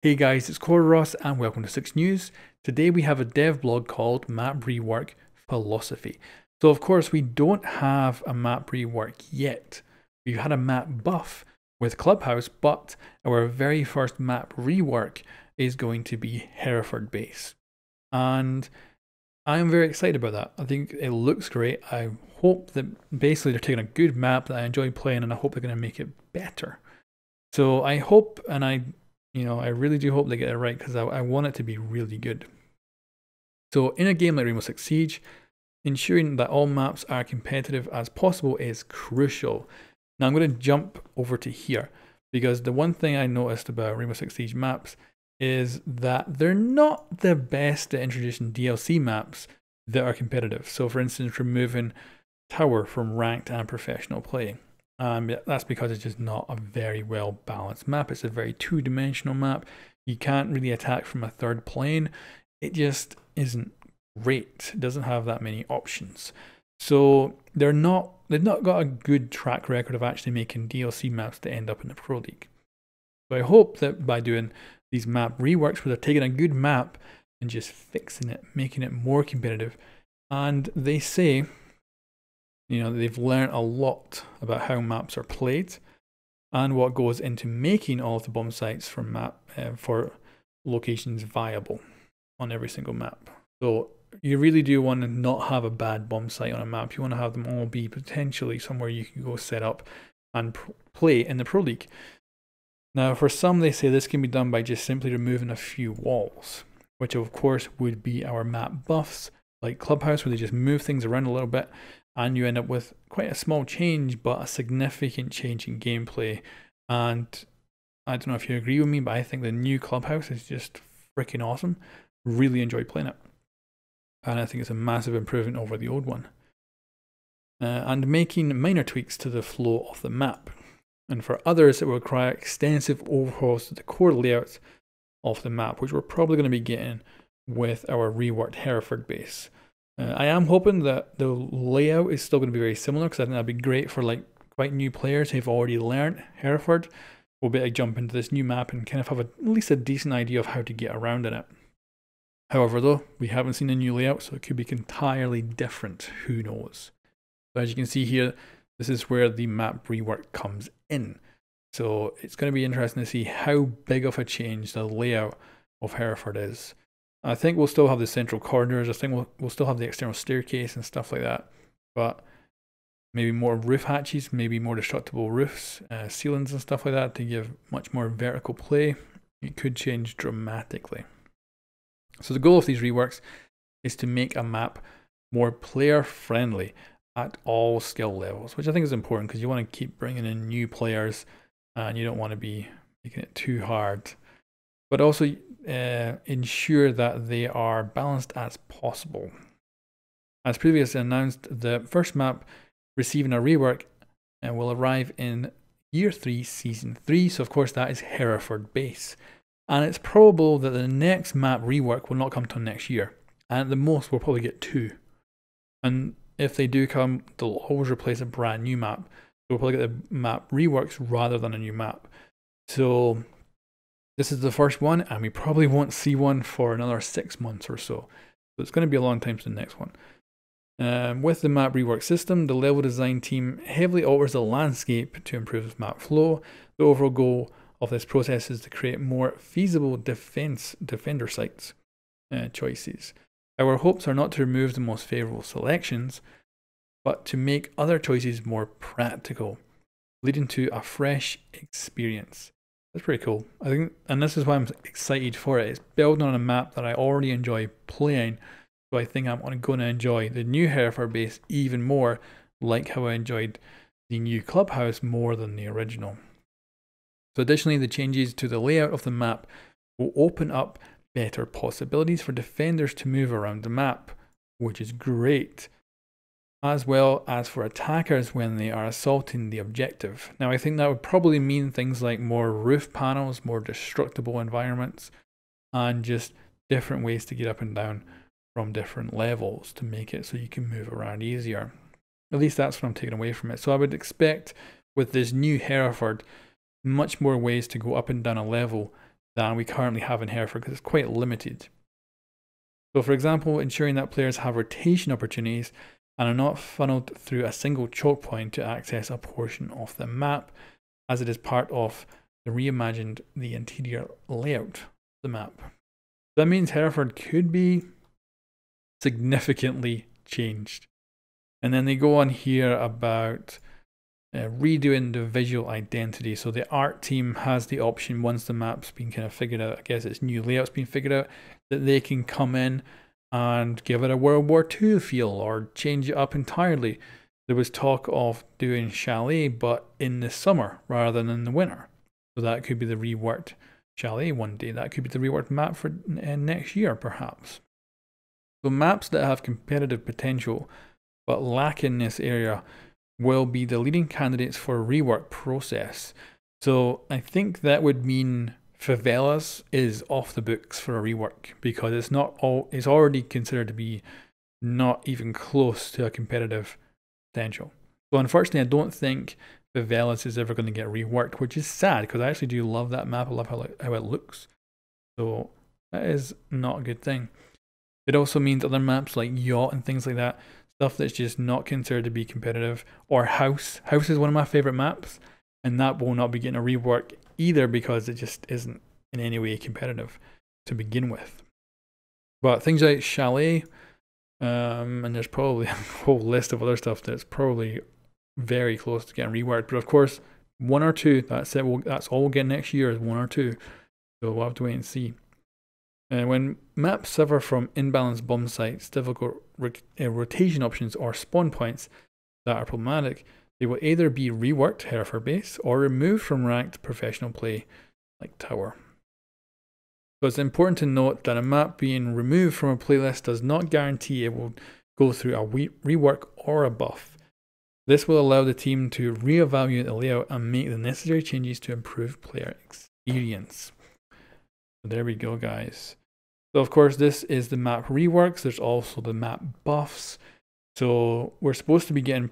Hey guys, it's Ross and welcome to 6 News. Today we have a dev blog called Map Rework Philosophy. So of course we don't have a map rework yet. We've had a map buff with Clubhouse, but our very first map rework is going to be Hereford base. And I'm very excited about that. I think it looks great. I hope that basically they're taking a good map that I enjoy playing, and I hope they're going to make it better. So I hope, and I really do hope they get it right, because I want it to be really good. So in a game like Rainbow Six Siege, ensuring that all maps are competitive as possible is crucial. Now I'm going to jump over to here, because the one thing I noticed about Rainbow Six Siege maps is that they're not the best at introducing DLC maps that are competitive. So for instance, removing Tower from ranked and professional play. That's because it's just not a very well balanced map. It's a very two-dimensional map. You can't really attack from a third plane. It just isn't great. It doesn't have that many options. So they've not got a good track record of actually making DLC maps that end up in the Pro League. So I hope that by doing these map reworks, where they're taking a good map and just fixing it, making it more competitive, and they say, they've learned a lot about how maps are played and what goes into making all of the bomb sites for locations viable on every single map. So you really do want to not have a bad bomb site on a map. You want to have them all be potentially somewhere you can go set up and play in the Pro League. Now, for some, they say this can be done by just simply removing a few walls, which of course would be our map buffs, like Clubhouse, where they just move things around a little bit, and you end up with quite a small change, but a significant change in gameplay. And I don't know if you agree with me, but I think the new Clubhouse is just freaking awesome. Really enjoy playing it. And I think it's a massive improvement over the old one. And making minor tweaks to the flow of the map. And for others, it will require extensive overhauls to the core layout of the map, which we're probably going to be getting with our reworked Hereford base. I am hoping that the layout is still going to be very similar, because I think that'd be great for quite new players who've already learned Hereford. We'll be able to jump into this new map and kind of have at least a decent idea of how to get around in it. However, though, we haven't seen a new layout, so it could be entirely different. Who knows? So as you can see here, this is where the map rework comes in. So it's going to be interesting to see how big of a change the layout of Hereford is. I think we'll still have the central corridors. I think we'll still have the external staircase and stuff like that. But maybe more roof hatches, maybe more destructible roofs, ceilings and stuff like that to give much more vertical play. It could change dramatically. So the goal of these reworks is to make a map more player friendly at all skill levels, which I think is important, because you want to keep bringing in new players and you don't want to be making it too hard. But also ensure that they are balanced as possible. As previously announced, the first map receiving a rework will arrive in Year 3, Season 3, so of course that is Hereford base. And it's probable that the next map rework will not come till next year, and at the most we'll probably get 2. And if they do come, they'll always replace a brand new map. So we'll probably get the map reworks rather than a new map. So this is the first one, and we probably won't see one for another 6 months or so. So it's going to be a long time to the next one. With the map rework system, the level design team heavily alters the landscape to improve map flow. The overall goal of this process is to create more feasible defender sites choices. Our hopes are not to remove the most favorable selections, but to make other choices more practical, leading to a fresh experience. That's pretty cool. I think, and this is why I'm excited for it. It's building on a map that I already enjoy playing, so I think I'm going to enjoy the new Hereford base even more, like how I enjoyed the new Clubhouse more than the original. So additionally, the changes to the layout of the map will open up better possibilities for defenders to move around the map, which is great, as well as for attackers when they are assaulting the objective. Now I think that would probably mean things like more roof panels, more destructible environments, and just different ways to get up and down from different levels to make it so you can move around easier. At least that's what I'm taking away from it. So I would expect with this new Hereford much more ways to go up and down a level than we currently have in Hereford because it's quite limited. So for example, ensuring that players have rotation opportunities and are not funneled through a single choke point to access a portion of the map, as it is part of the interior layout of the map. That means Hereford could be significantly changed. And then they go on here about redoing the visual identity. So the art team has the option, once the map's been kind of figured out, I guess its new layout's been figured out, that they can come in and give it a World War II feel or change it up entirely. There was talk of doing Chalet, but in the summer rather than in the winter. So that could be the reworked Chalet one day. That could be the reworked map for next year, perhaps. So maps that have competitive potential but lack in this area will be the leading candidates for a rework process. So I think that would mean Favelas is off the books for a rework because it's already considered to be not even close to a competitive potential. So unfortunately, I don't think Favelas is ever going to get reworked, which is sad because I actually do love that map. I love how it looks. So that is not a good thing. It also means other maps like Yacht and things like that, stuff that's just not considered to be competitive, or House. House is one of my favorite maps, and that will not be getting a rework either because it just isn't in any way competitive to begin with. But things like Chalet, and there's probably a whole list of other stuff that's probably very close to getting reworked. But of course, one or two, that's it. That's all we'll get next year is one or two. So we'll have to wait and see. When maps suffer from imbalanced bomb sites, difficult rotation options, or spawn points that are problematic, they will either be reworked Hereford base or removed from ranked professional play like Tower. So it's important to note that a map being removed from a playlist does not guarantee it will go through a rework or a buff. This will allow the team to reevaluate the layout and make the necessary changes to improve player experience. So there we go, guys. So of course, this is the map reworks. There's also the map buffs. So we're supposed to be getting,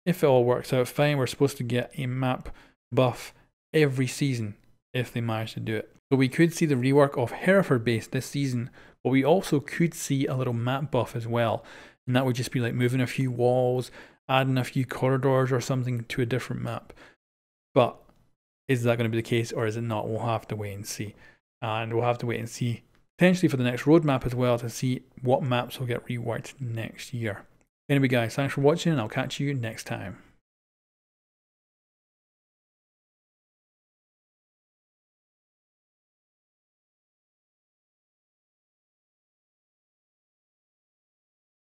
if it all works out fine, we're supposed to get a map buff every season if they manage to do it. So we could see the rework of Hereford base this season, but we also could see a little map buff as well. And that would just be like moving a few walls, adding a few corridors or something to a different map. But is that going to be the case or is it not? We'll have to wait and see. And we'll have to wait and see potentially for the next roadmap as well to see what maps will get reworked next year. Anyway guys, thanks for watching and I'll catch you next time.